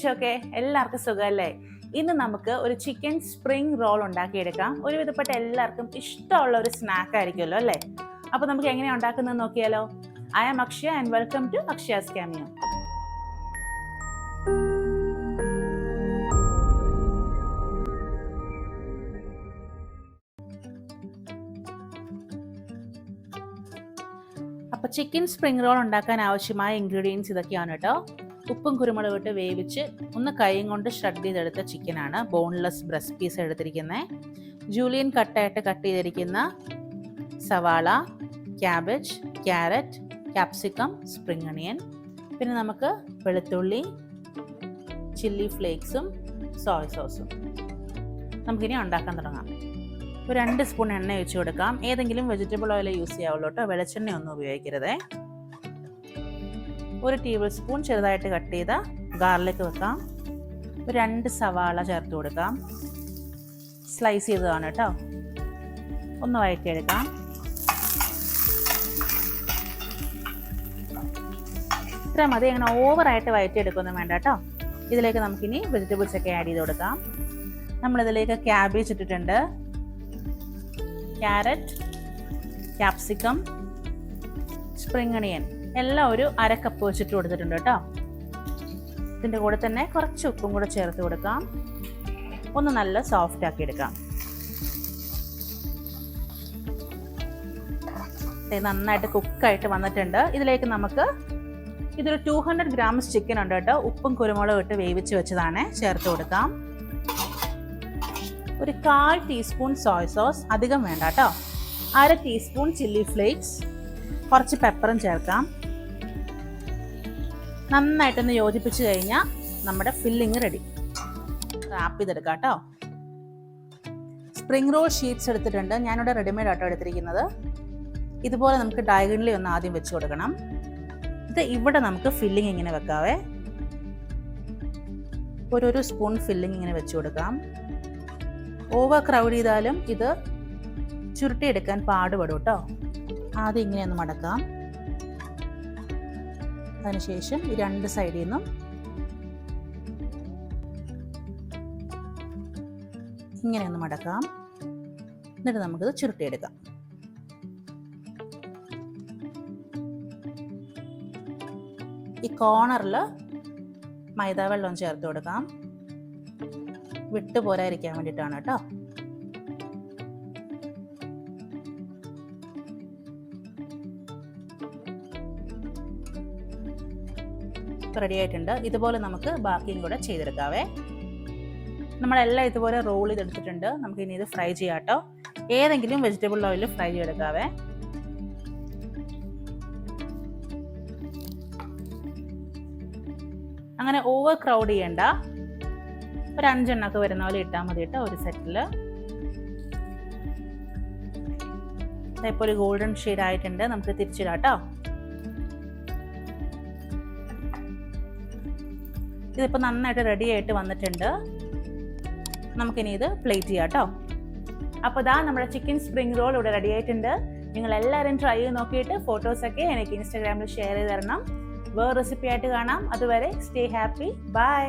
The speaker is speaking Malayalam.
വിശേഷമൊക്കെ? എല്ലാവർക്കും സുഖമല്ലേ? ഇന്ന് നമുക്ക് ഒരു ചിക്കൻ സ്പ്രിംഗ് റോൾ ഉണ്ടാക്കിയെടുക്കാം. ഒരുവിധപ്പെട്ട എല്ലാവർക്കും ഇഷ്ടമുള്ള ഒരു സ്നാക്ക് ആയിരിക്കുമല്ലോ അല്ലേ? അപ്പോൾ നമുക്ക് എങ്ങനെയാണ് ഉണ്ടാക്കുന്നത് നോക്കിയാലോ? I am Akshaya and welcome to Akshaya's cameo. അപ്പോൾ ചിക്കൻ സ്പ്രിംഗ് റോൾ ഉണ്ടാക്കാൻ ആവശ്യമായ ഇൻഗ്രീഡിയൻസ് ഇതൊക്കെയാണ് കേട്ടോ. ഉപ്പും കുരുമുളകും ഇട്ട് വേവിച്ച് ഒന്ന് കൈയും കൊണ്ട് ഷ്രെഡ് ചെയ്തെടുത്ത ചിക്കനാണ്. ബോൺലെസ് ബ്രസ്റ്റ് പീസ് എടുത്തിരിക്കുന്നത്. ജൂലിയൻ കട്ടായിട്ട് കട്ട് ചെയ്തിരിക്കുന്ന സവാള, cabbage, carrot, capsicum, spring onion, പിന്നെ നമുക്ക് വെളുത്തുള്ളി, ചില്ലി ഫ്ലേക്സും സോയ സോസും. നമുക്കിനി ഉണ്ടാക്കാൻ തുടങ്ങാം. ഒരു 2 സ്പൂൺ എണ്ണ ഒഴിച്ച് കൊടുക്കാം. ഏതെങ്കിലും വെജിറ്റബിൾ ഓയിൽ യൂസ് ചെയ്യാവുള്ളൂ കേട്ടോ, വെളിച്ചെണ്ണ ഒന്നും ഉപയോഗിക്കരുത്. 1 ടേബിൾ സ്പൂൺ ചെറുതായിട്ട് കട്ട് ചെയ്ത ഗാർലിക് വെക്കാം. ഒരു 2 സവാള ചേർത്ത് കൊടുക്കാം. സ്ലൈസ് ചെയ്തതാണ് കേട്ടോ. ഒന്ന് വഴറ്റിയെടുക്കാം. ഇത്ര മതി, അങ്ങനെ ഓവറായിട്ട് വഴറ്റിയെടുക്കൊന്നും വേണ്ട കേട്ടോ. ഇതിലേക്ക് നമുക്കിനി വെജിറ്റബിൾസ് ഒക്കെ ആഡ് ചെയ്ത് കൊടുക്കാം. നമ്മളിതിലേക്ക് ക്യാബേജ് ഇട്ടിട്ടുണ്ട്, ക്യാരറ്റ്, ക്യാപ്സിക്കം, സ്പ്രിംഗ് അണിയൻ എല്ലാം ഒരു 1/2 കപ്പ് വെച്ചിട്ട് കൊടുത്തിട്ടുണ്ട് കേട്ടോ. ഇതിൻ്റെ കൂടെ തന്നെ കുറച്ച് ഉപ്പും കൂടെ ചേർത്ത് കൊടുക്കാം. ഒന്ന് നല്ല സോഫ്റ്റ് ആക്കി എടുക്കാം. നന്നായിട്ട് കുക്കായിട്ട് വന്നിട്ടുണ്ട്. ഇതിലേക്ക് നമുക്ക് ഇതൊരു 200 ഗ്രാംസ് ചിക്കൻ ഉണ്ട് കേട്ടോ. ഉപ്പും കുരുമുളകും ഇട്ട് വേവിച്ച് വെച്ചതാണ്, ചേർത്ത് കൊടുക്കാം. ഒരു 1/4 ടീസ്പൂൺ സോയ സോസ്, അധികം വേണ്ട കേട്ടോ. 1/2 ടീസ്പൂൺ ചില്ലി ഫ്ലേക്സ്, കുറച്ച് പെപ്പറും ചേർക്കാം. നന്നായിട്ടൊന്ന് യോജിപ്പിച്ച് കഴിഞ്ഞാൽ നമ്മുടെ ഫില്ലിങ് റെഡി. റാപ്പ് ചെയ്തെടുക്കാം കേട്ടോ. സ്പ്രിംഗ് റോൾ ഷീറ്റ്സ് എടുത്തിട്ടുണ്ട്. ഞാനിവിടെ റെഡിമെയ്ഡ് ആട്ടോ എടുത്തിരിക്കുന്നത്. ഇതുപോലെ നമുക്ക് ഡയഗണലി ഒന്ന് ആദ്യം വെച്ച് കൊടുക്കണം. ഇത് ഇവിടെ നമുക്ക് ഫില്ലിങ് ഇങ്ങനെ വെക്കാവേ. ഒരു സ്പൂൺ ഫില്ലിങ് ഇങ്ങനെ വെച്ച് കൊടുക്കാം. ഓവർ ക്രൗഡ് ചെയ്താലും ഇത് ചുരുട്ടിയെടുക്കാൻ പാടുപെടും കേട്ടോ. ആദ്യം ഇങ്ങനെയൊന്ന് മടക്കാം. അതിനുശേഷം ഈ 2 സൈഡിൽ നിന്നും ഇങ്ങനെയൊന്ന് മടക്കാം. എന്നിട്ട് നമുക്കിത് ചുരുട്ടിയെടുക്കാം. ഈ കോർണറിൽ മൈദാവെള്ളം ചേർത്ത് കൊടുക്കാം. വിട്ടു പോരായിരിക്കാൻ വേണ്ടിയിട്ടാണ് കേട്ടോ. റെഡി ആയിട്ടുണ്ട്. ഇതുപോലെ നമുക്ക് ബാക്കിയും കൂടെ ചെയ്തെടുക്കാവേ. നമ്മളെല്ലാം ഇതുപോലെ റോൾ ചെയ്തെടുത്തിട്ടുണ്ട്. നമുക്ക് ഇനി ഇത് ഫ്രൈ ചെയ്യാം കേട്ടോ. ഏതെങ്കിലും വെജിറ്റബിൾ ഓയിലിൽ ഫ്രൈ ചെയ്തെടുക്കാവേ. അങ്ങനെ ഓവർ ക്രൗഡ് ചെയ്യണ്ട. ഒരു 5 എണ്ണൊക്കെ വരുന്ന പോലെ ഇട്ടാൽ മതി കേട്ടോ ഒരു സെറ്റിൽ. ഇപ്പോൾ ഒരു ഗോൾഡൻ ഷെയ്ഡ് ആയിട്ടുണ്ട്. നമുക്ക് തിരിച്ചിടാം കേട്ടോ. ഇതിപ്പോൾ നന്നായിട്ട് റെഡി ആയിട്ട് വന്നിട്ടുണ്ട്. നമുക്കിനി ഇത് പ്ലേറ്റ് ചെയ്യാം കേട്ടോ. അപ്പോൾ ഇതാ നമ്മുടെ ചിക്കൻ സ്പ്രിംഗ് റോൾ ഇവിടെ റെഡി ആയിട്ടുണ്ട്. നിങ്ങൾ എല്ലാവരും ട്രൈ ചെയ്ത് നോക്കിയിട്ട് ഫോട്ടോസൊക്കെ എനിക്ക് ഇൻസ്റ്റാഗ്രാമിൽ ഷെയർ ചെയ്ത് തരണം. വേറെ റെസിപ്പി ആയിട്ട് കാണാം. അതുവരെ സ്റ്റേ ഹാപ്പി. ബൈ.